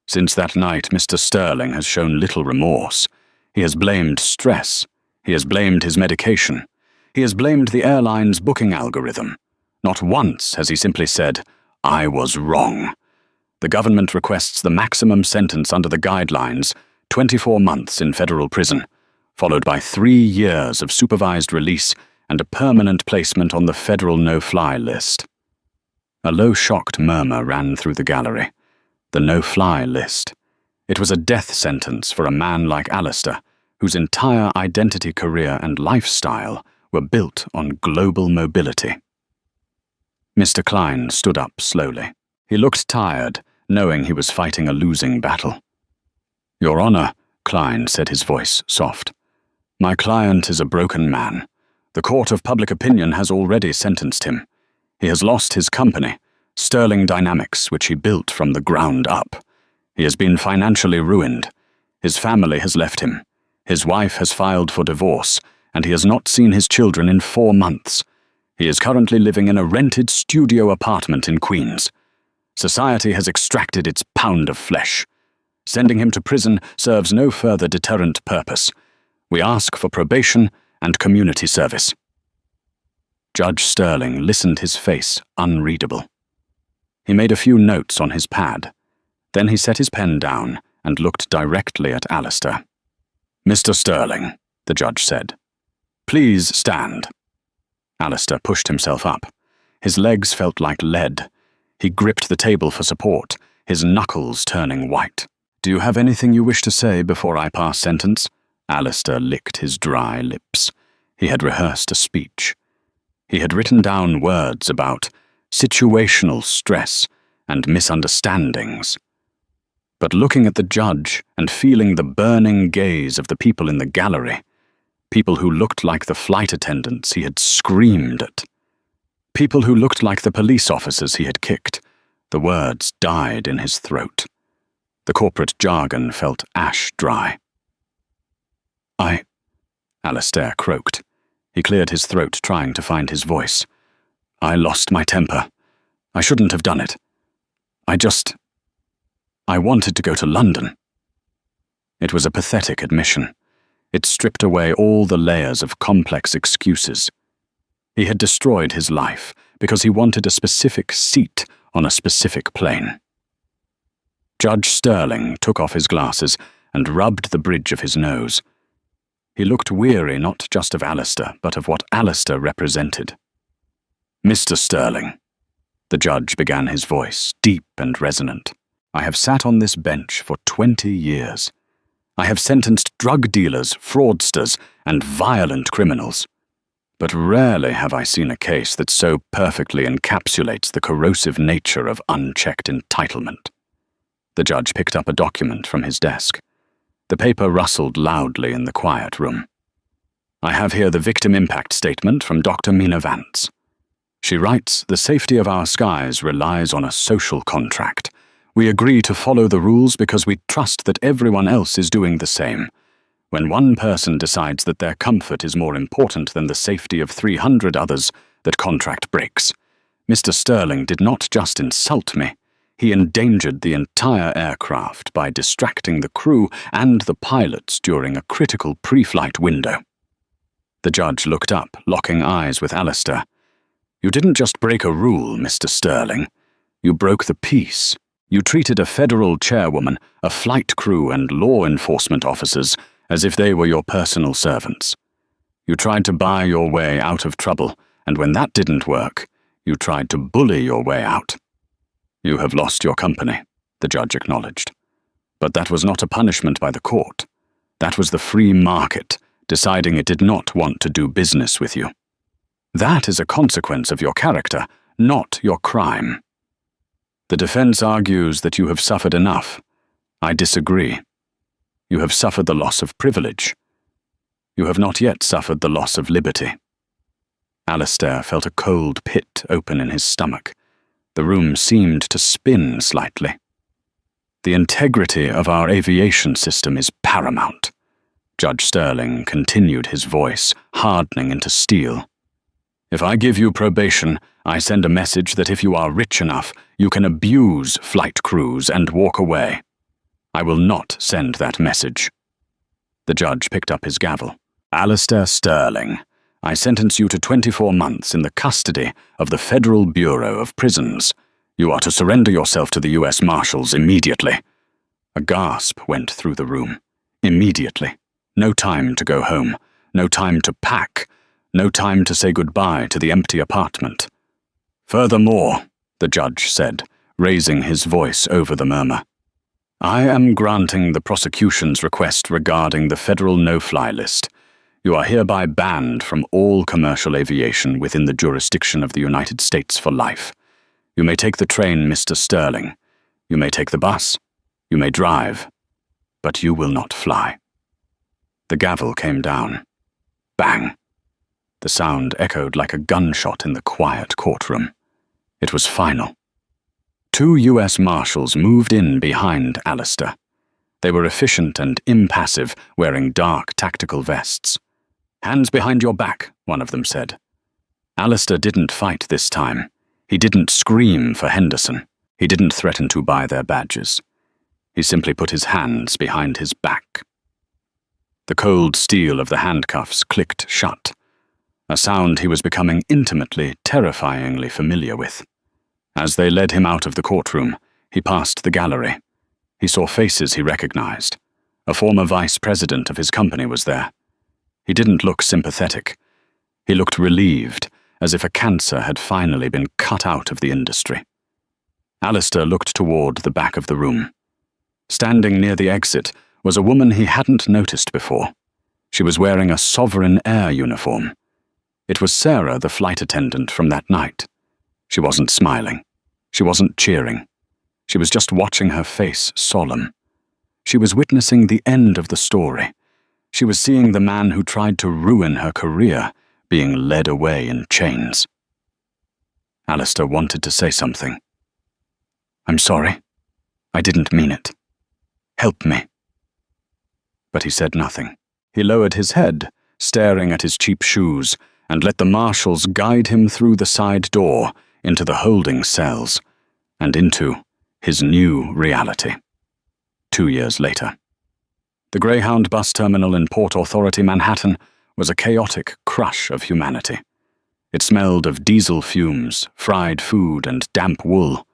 Speaker 1: Since that night, Mr. Sterling has shown little remorse. He has blamed stress. He has blamed his medication. He has blamed the airline's booking algorithm. Not once has he simply said, "I was wrong." The government requests the maximum sentence under the guidelines, 24 months in federal prison, followed by 3 years of supervised release and a permanent placement on the federal no-fly list. A low-shocked murmur ran through the gallery. The no-fly list. It was a death sentence for a man like Alistair, whose entire identity, career, and lifestyle were built on global mobility. Mr. Klein stood up slowly. He looked tired, knowing he was fighting a losing battle. "Your Honor," Klein said, his voice soft, "my client is a broken man. The court of public opinion has already sentenced him. He has lost his company, Sterling Dynamics, which he built from the ground up. He has been financially ruined. His family has left him. His wife has filed for divorce, and he has not seen his children in 4 months. He is currently living in a rented studio apartment in Queens. Society has extracted its pound of flesh. Sending him to prison serves no further deterrent purpose. We ask for probation and community service." Judge Sterling listened, his face unreadable. He made a few notes on his pad. Then he set his pen down and looked directly at Alistair. "Mr. Sterling," the judge said, "please stand." Alistair pushed himself up. His legs felt like lead. He gripped the table for support, his knuckles turning white. "Do you have anything you wish to say before I pass sentence?" Alistair licked his dry lips. He had rehearsed a speech. He had written down words about situational stress and misunderstandings. But looking at the judge and feeling the burning gaze of the people in the gallery, people who looked like the flight attendants he had screamed at, people who looked like the police officers he had kicked, the words died in his throat. The corporate jargon felt ash dry. Alistair croaked. He cleared his throat, trying to find his voice. "I lost my temper. I shouldn't have done it. I wanted to go to London." It was a pathetic admission. It stripped away all the layers of complex excuses. He had destroyed his life because he wanted a specific seat on a specific plane. Judge Sterling took off his glasses and rubbed the bridge of his nose. He looked weary not just of Alistair, but of what Alistair represented. "Mr. Sterling," the judge began, his voice deep and resonant, "I have sat on this bench for 20 years. I have sentenced drug dealers, fraudsters, and violent criminals. But rarely have I seen a case that so perfectly encapsulates the corrosive nature of unchecked entitlement." The judge picked up a document from his desk. The paper rustled loudly in the quiet room. "I have here the victim impact statement from Dr. Mina Vance. She writes, 'The safety of our skies relies on a social contract. We agree to follow the rules because we trust that everyone else is doing the same. When one person decides that their comfort is more important than the safety of 300 others, that contract breaks. Mr. Sterling did not just insult me. He endangered the entire aircraft by distracting the crew and the pilots during a critical pre-flight window." The judge looked up, locking eyes with Alistair. "You didn't just break a rule, Mr. Sterling. You broke the peace. You treated a federal chairwoman, a flight crew, and law enforcement officers as if they were your personal servants. You tried to buy your way out of trouble, and when that didn't work, you tried to bully your way out. You have lost your company," the judge acknowledged. "But that was not a punishment by the court. That was the free market, deciding it did not want to do business with you. That is a consequence of your character, not your crime. The defense argues that you have suffered enough. I disagree. You have suffered the loss of privilege. You have not yet suffered the loss of liberty." Alistair felt a cold pit open in his stomach. The room seemed to spin slightly. "The integrity of our aviation system is paramount." Judge Sterling continued, his voice hardening into steel. "If I give you probation, I send a message that if you are rich enough, you can abuse flight crews and walk away. I will not send that message." The judge picked up his gavel. "Alistair Sterling, I sentence you to 24 months in the custody of the Federal Bureau of Prisons. You are to surrender yourself to the U.S. Marshals immediately." A gasp went through the room. Immediately. No time to go home. No time to pack. No time to say goodbye to the empty apartment. "Furthermore," the judge said, raising his voice over the murmur, "I am granting the prosecution's request regarding the federal no-fly list. You are hereby banned from all commercial aviation within the jurisdiction of the United States for life. You may take the train, Mr. Sterling. You may take the bus. You may drive. But you will not fly." The gavel came down. Bang! The sound echoed like a gunshot in the quiet courtroom. It was final. 2 U.S. Marshals moved in behind Alistair. They were efficient and impassive, wearing dark tactical vests. "Hands behind your back," one of them said. Alistair didn't fight this time. He didn't scream for Henderson. He didn't threaten to buy their badges. He simply put his hands behind his back. The cold steel of the handcuffs clicked shut, a sound he was becoming intimately, terrifyingly familiar with. As they led him out of the courtroom, he passed the gallery. He saw faces he recognized. A former vice president of his company was there. He didn't look sympathetic. He looked relieved, as if a cancer had finally been cut out of the industry. Alistair looked toward the back of the room. Standing near the exit was a woman he hadn't noticed before. She was wearing a Sovereign Air uniform. It was Sarah, the flight attendant from that night. She wasn't smiling. She wasn't cheering. She was just watching her face solemn. She was witnessing the end of the story. She was seeing the man who tried to ruin her career being led away in chains. Alistair wanted to say something. "I'm sorry. I didn't mean it. Help me." But he said nothing. He lowered his head, staring at his cheap shoes, and let the marshals guide him through the side door into the holding cells and into his new reality. 2 years later. The Greyhound bus terminal in Port Authority, Manhattan, was a chaotic crush of humanity. It smelled of diesel fumes, fried food, and damp wool.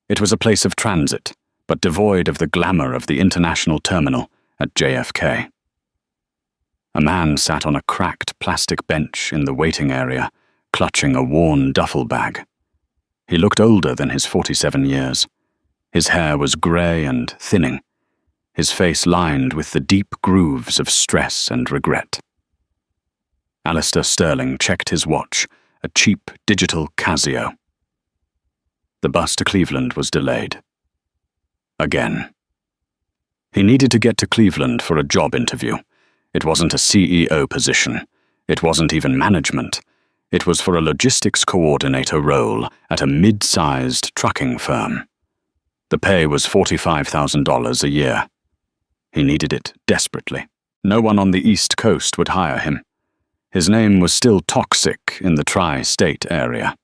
Speaker 1: It was a place of transit, but devoid of the glamour of the international terminal at JFK. A man sat on a cracked plastic bench in the waiting area, clutching a worn duffel bag. He looked older than his 47 years. His hair was grey and thinning, his face lined with the deep grooves of stress and regret. Alistair Sterling checked his watch, a cheap digital Casio. The bus to Cleveland was delayed. Again. He needed to get to Cleveland for a job interview. It wasn't a CEO position. It wasn't even management. It was for a logistics coordinator role at a mid-sized trucking firm. The pay was $45,000 a year. He needed it desperately. No one on the East Coast would hire him. His name was still toxic in the tri-state area.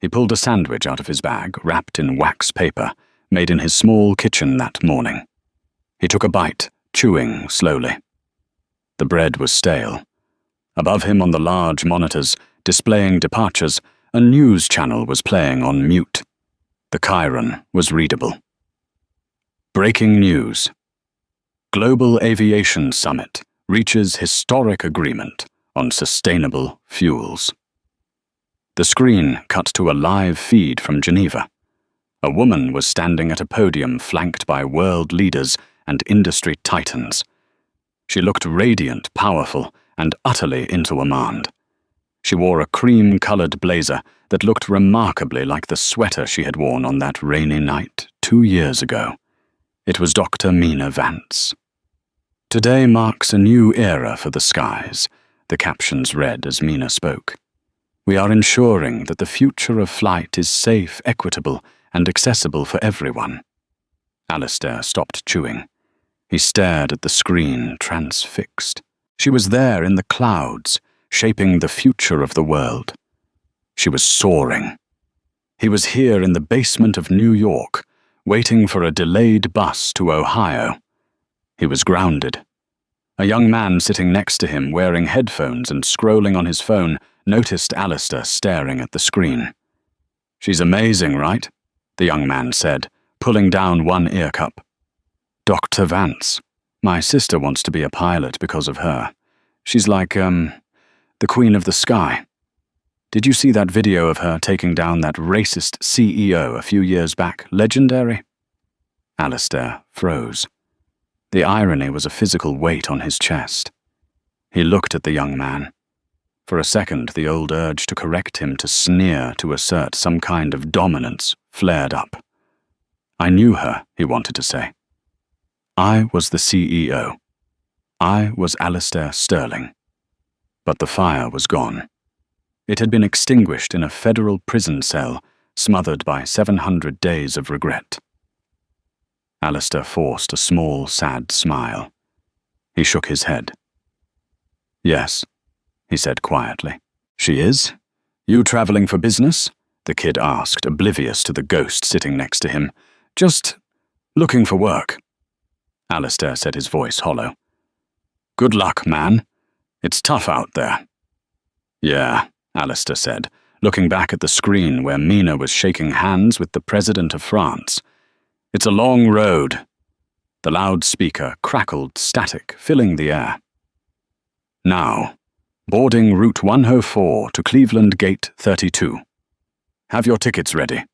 Speaker 1: He pulled a sandwich out of his bag, wrapped in wax paper, made in his small kitchen that morning. He took a bite, chewing slowly. The bread was stale. Above him on the large monitors, displaying departures, a news channel was playing on mute. The chyron was readable. Breaking news. Global Aviation Summit reaches historic agreement on sustainable fuels. The screen cut to a live feed from Geneva. A woman was standing at a podium flanked by world leaders and industry titans. She looked radiant, powerful, and utterly into command. She wore a cream-colored blazer that looked remarkably like the sweater she had worn on that rainy night 2 years ago. It was Dr. Mina Vance. "Today marks a new era for the skies," the captions read as Mina spoke. "We are ensuring that the future of flight is safe, equitable, and accessible for everyone." Alistair stopped chewing. He stared at the screen, transfixed. She was there in the clouds, shaping the future of the world. She was soaring. He was here in the basement of New York, waiting for a delayed bus to Ohio. He was grounded. A young man sitting next to him, wearing headphones and scrolling on his phone, noticed Alistair staring at the screen. "She's amazing, right?" the young man said, pulling down one ear cup. "Dr. Vance. My sister wants to be a pilot because of her. She's like, the queen of the sky. Did you see that video of her taking down that racist CEO a few years back? Legendary?" Alistair froze. The irony was a physical weight on his chest. He looked at the young man. For a second, the old urge to correct him, to sneer, to assert some kind of dominance, flared up. "I knew her," he wanted to say. "I was the CEO. I was Alistair Sterling." But the fire was gone. It had been extinguished in a federal prison cell, smothered by 700 days of regret. Alistair forced a small, sad smile. He shook his head. "Yes," he said quietly. "She is? You traveling for business? the kid asked, oblivious to the ghost sitting next to him. Just looking for work. Alistair said, his voice hollow. Good luck, man. It's tough out there. Yeah, Alistair said, looking back at the screen where Mina was shaking hands with the President of France. It's a long road. The loudspeaker crackled static, filling the air. Now, boarding Route 104 to Cleveland Gate 32. Have your tickets ready.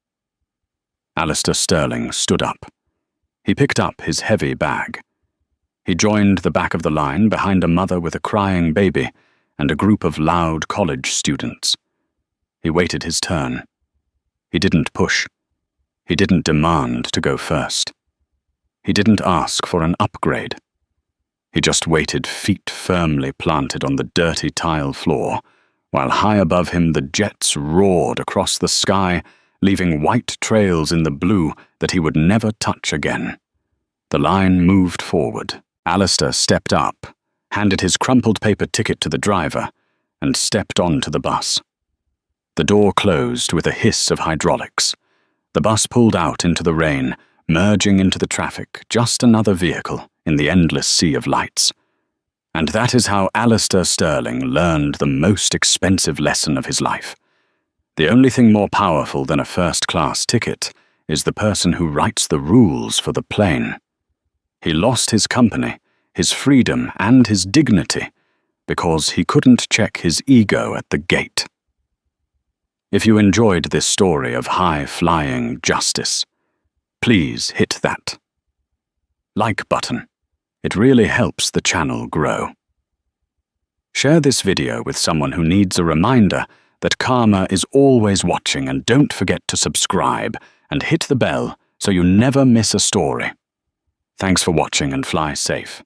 Speaker 1: Alistair Sterling stood up. He picked up his heavy bag. He joined the back of the line behind a mother with a crying baby and a group of loud college students. He waited his turn. He didn't push. He didn't demand to go first. He didn't ask for an upgrade. He just waited, feet firmly planted on the dirty tile floor, while high above him the jets roared across the sky, leaving white trails in the blue that he would never touch again. The line moved forward. Alistair stepped up, handed his crumpled paper ticket to the driver, and stepped onto the bus. The door closed with a hiss of hydraulics. The bus pulled out into the rain, merging into the traffic, just another vehicle in the endless sea of lights. And that is how Alistair Sterling learned the most expensive lesson of his life. The only thing more powerful than a first-class ticket is the person who writes the rules for the plane. He lost his company, his freedom, and his dignity because he couldn't check his ego at the gate. If you enjoyed this story of high-flying justice, please hit that like button. It really helps the channel grow. Share this video with someone who needs a reminder that karma is always watching, and don't forget to subscribe and hit the bell so you never miss a story. Thanks for watching and fly safe.